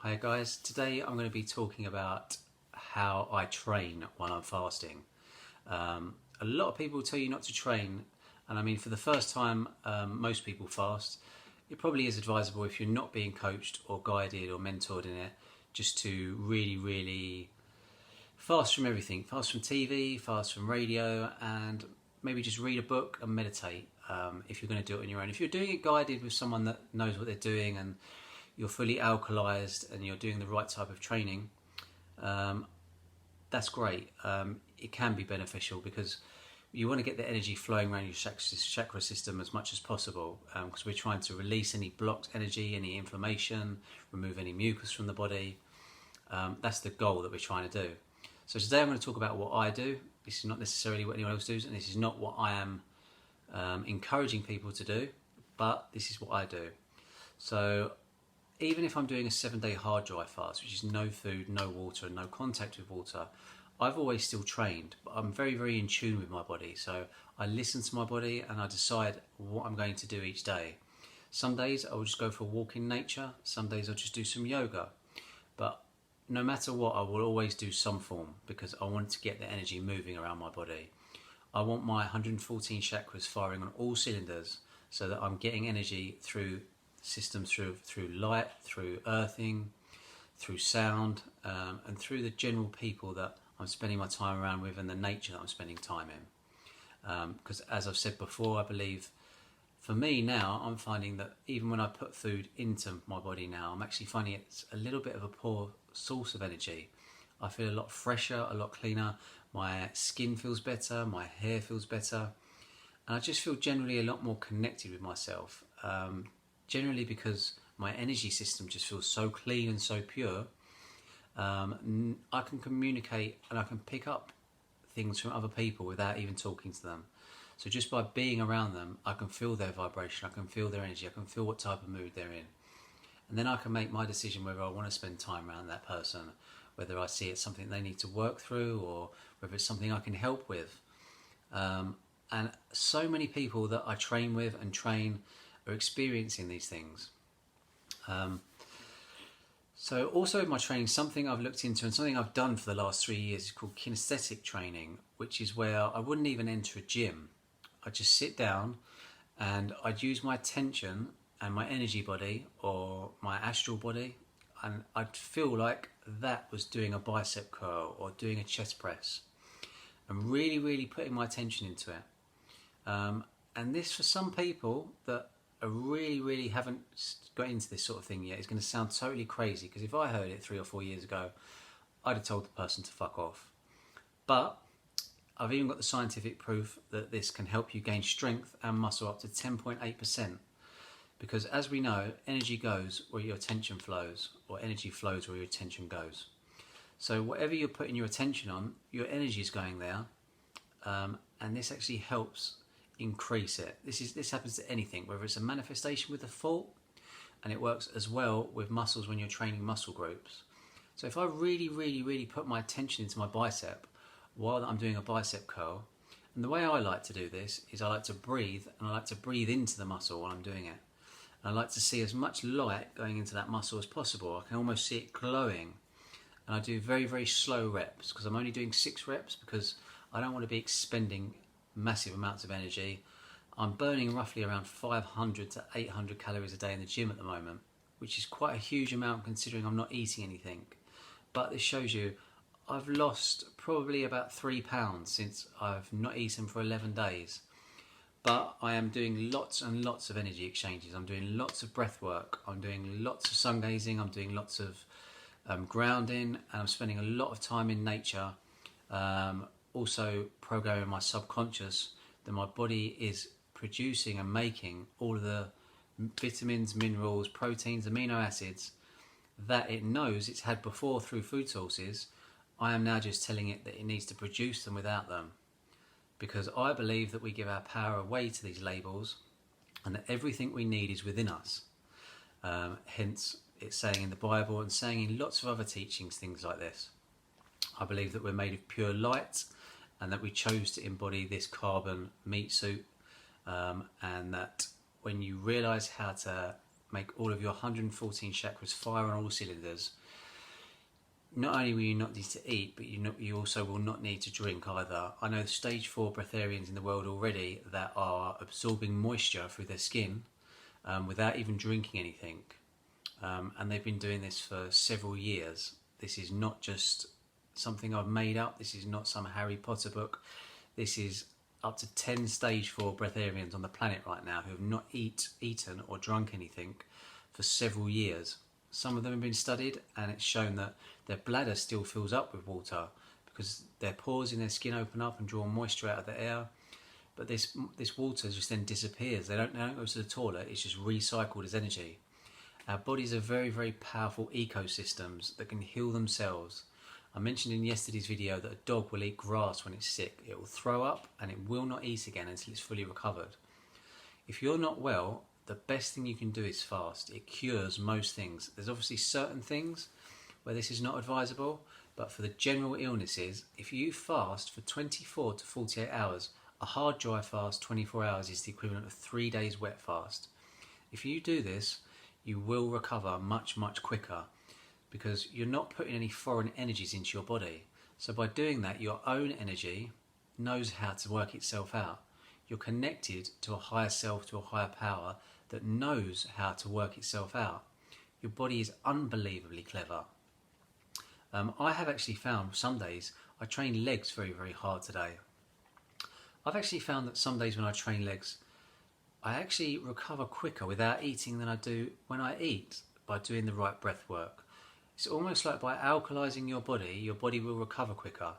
Hi guys, today I'm going to be talking about how I train while I'm fasting. A lot of people tell you not to train, and I mean for the first time most people fast. It probably is advisable if you're not being coached or guided or mentored in it, just to really fast from everything. Fast from TV, fast from radio, and maybe just read a book and meditate if you're going to do it on your own. If you're doing it guided with someone that knows what they're doing and you're fully alkalized and you're doing the right type of training, that's great. It can be beneficial because you want to get the energy flowing around your chakra system as much as possible, because we're trying to release any blocked energy, any inflammation, remove any mucus from the body. That's the goal that we're trying to do. So today I'm going to talk about what I do. This is not necessarily what anyone else does, and this is not what I am encouraging people to do, but this is what I do. So even if I'm doing a 7-day hard dry fast, which is no food, no water, and no contact with water, I've always still trained, but I'm very in tune with my body. So I listen to my body and I decide what I'm going to do each day. Some days I'll just go for a walk in nature, some days I'll just do some yoga. But no matter what, I will always do some form because I want to get the energy moving around my body. I want my 114 chakras firing on all cylinders so that I'm getting energy through systems, through light, through earthing, through sound, and through the general people that I'm spending my time around with and the nature that I'm spending time in. Because as I've said before, I believe for me now, I'm finding that even when I put food into my body now, I'm actually finding it's a little bit of a poor source of energy. I feel a lot fresher, a lot cleaner. My skin feels better, my hair feels better, and I just feel generally a lot more connected with myself. Generally because my energy system just feels so clean and so pure. I can communicate and I can pick up things from other people without even talking to them. So just by being around them, I can feel their vibration, I can feel their energy, I can feel what type of mood they're in. And then I can make my decision whether I want to spend time around that person, whether I see it's something they need to work through or whether it's something I can help with. And so many people that I train with and train are experiencing these things. So also in my training, something I've looked into and something I've done for the last 3 years is called kinesthetic training, which is where I wouldn't even enter a gym. I'd just sit down and I'd use my attention and my energy body or my astral body, and I'd feel like that was doing a bicep curl or doing a chest press and really putting my attention into it. And this, for some people that really haven't got into this sort of thing yet, is going to sound totally crazy, because if I heard it 3 or 4 years ago, I'd have told the person to fuck off. But I've even got the scientific proof that this can help you gain strength and muscle up to 10.8%. Because as we know, energy goes where your attention flows, or energy flows where your attention goes. So whatever you're putting your attention on, your energy is going there, and this actually helps increase it. This happens to anything, whether it's a manifestation with a thought, and it works as well with muscles when you're training muscle groups. So if I really put my attention into my bicep while I'm doing a bicep curl, and the way I like to do this is I like to breathe, and I like to breathe into the muscle while I'm doing it. And I like to see as much light going into that muscle as possible. I can almost see it glowing. And I do very slow reps, because I'm only doing 6 reps because I don't want to be expending massive amounts of energy. I'm burning roughly around 500 to 800 calories a day in the gym at the moment, which is quite a huge amount considering I'm not eating anything. But this shows you I've lost probably about 3 pounds since I've not eaten for 11 days. But I am doing lots and lots of energy exchanges. I'm doing lots of breath work. I'm doing lots of sun gazing. I'm doing lots of grounding, and I'm spending a lot of time in nature. Also programming my subconscious that my body is producing and making all of the vitamins, minerals, proteins, amino acids that it knows it's had before through food sources. I am now just telling it that it needs to produce them without them, because I believe that we give our power away to these labels and that everything we need is within us. Hence it's saying in the Bible and saying in lots of other teachings things like this. I believe that we're made of pure light, and that we chose to embody this carbon meat suit, and that when you realise how to make all of your 114 chakras fire on all cylinders, not only will you not need to eat, but you also will not need to drink either. I know stage 4 breatharians in the world already that are absorbing moisture through their skin without even drinking anything. And they've been doing this for several years. This is not just something I've made up. This is not some Harry Potter book. This is up to 10 stage 4 breatharians on the planet right now who have not eaten or drunk anything for several years. Some of them have been studied, and it's shown that their bladder still fills up with water because their pores in their skin open up and draw moisture out of the air. But this water just then disappears. They don't go to the toilet. It's just recycled as energy. Our bodies are very, very powerful ecosystems that can heal themselves. I mentioned in yesterday's video that a dog will eat grass when it's sick. It will throw up and it will not eat again until it's fully recovered. If you're not well, the best thing you can do is fast. It cures most things. There's obviously certain things where this is not advisable, but for the general illnesses, if you fast for 24 to 48 hours, a hard dry fast 24 hours is the equivalent of 3 days wet fast. If you do this, you will recover much, much quicker because you're not putting any foreign energies into your body. So by doing that, your own energy knows how to work itself out. You're connected to a higher self, to a higher power that knows how to work itself out. Your body is unbelievably clever. I have actually found some days, I train legs very, very hard today. I've actually found that some days when I train legs, I actually recover quicker without eating than I do when I eat by doing the right breath work. It's almost like by alkalizing your body will recover quicker.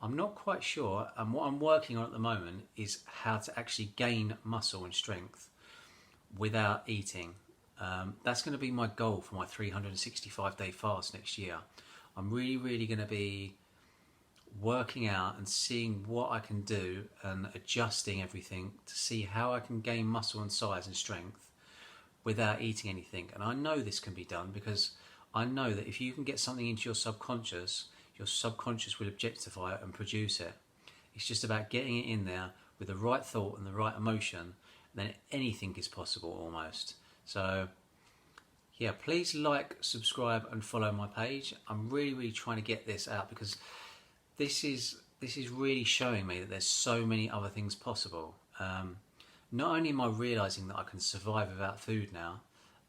I'm not quite sure, and what I'm working on at the moment is how to actually gain muscle and strength without eating. That's going to be my goal for my 365-day fast next year. I'm really going to be working out and seeing what I can do and adjusting everything to see how I can gain muscle and size and strength without eating anything. And I know this can be done because I know that if you can get something into your subconscious will objectify it and produce it. It's just about getting it in there with the right thought and the right emotion, then anything is possible almost. So yeah, please like, subscribe and follow my page. I'm really trying to get this out because this is really showing me that there's so many other things possible. Not only am I realising that I can survive without food now,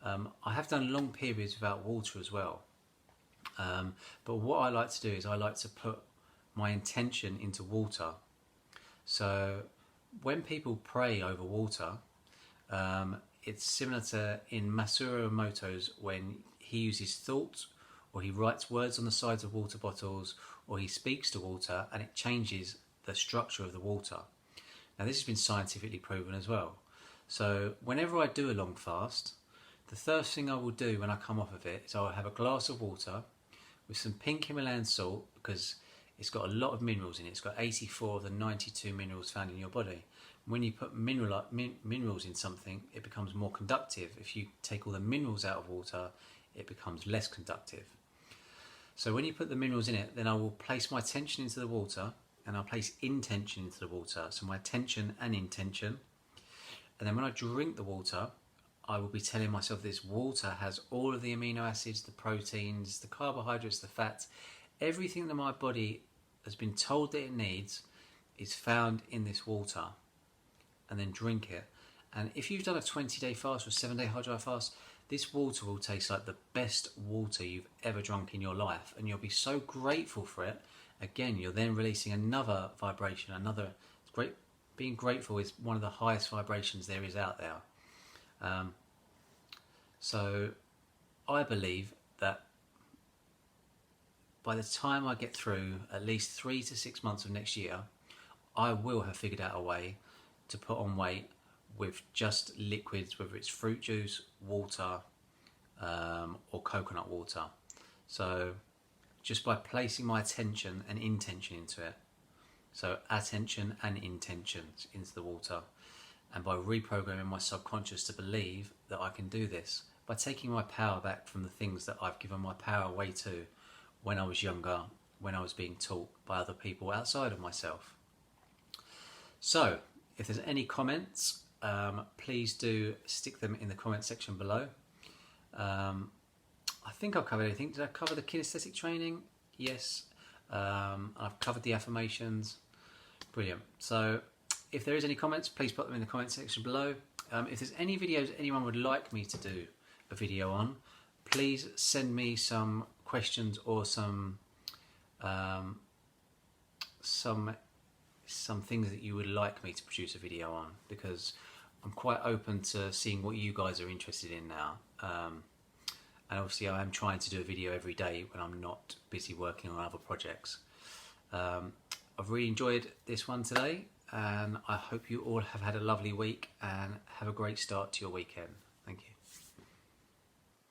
I have done long periods without water as well. But what I like to do is I like to put my intention into water. So when people pray over water, it's similar to in Masaru Emoto's when he uses thought, or he writes words on the sides of water bottles, or he speaks to water and it changes the structure of the water. Now this has been scientifically proven as well. So whenever I do a long fast, the first thing I will do when I come off of it is I will have a glass of water with some pink Himalayan salt because it's got a lot of minerals in it. It's got 84 of the 92 minerals found in your body. When you put minerals in something, it becomes more conductive. If you take all the minerals out of water, it becomes less conductive. So when you put the minerals in it, then I will place my attention into the water and I'll place intention into the water. So my attention and intention. And then when I drink the water, I will be telling myself this water has all of the amino acids, the proteins, the carbohydrates, the fats, everything that my body has been told that it needs is found in this water. And then drink it. And if you've done a 20-day fast or 7-day hard dry fast, this water will taste like the best water you've ever drunk in your life, and you'll be so grateful for it. Again, you're then releasing another vibration, being grateful is one of the highest vibrations there is out there. So I believe that by the time I get through at least 3 to 6 months of next year, I will have figured out a way to put on weight with just liquids, whether it's fruit juice, water, or coconut water. So just by placing my attention and intention into it, so attention and intentions into the water, and by reprogramming my subconscious to believe that I can do this, by taking my power back from the things that I've given my power away to when I was younger, when I was being taught by other people outside of myself. So if there's any comments, please do stick them in the comment section below. I think I've covered everything. Did I cover the kinesthetic training? Yes. I've covered the affirmations. Brilliant. So if there is any comments, please put them in the comment section below. If there's any videos anyone would like me to do a video on, please send me some questions or some things that you would like me to produce a video on, because I'm quite open to seeing what you guys are interested in now. And obviously I am trying to do a video every day when I'm not busy working on other projects. I've really enjoyed this one today, and I hope you all have had a lovely week and have a great start to your weekend.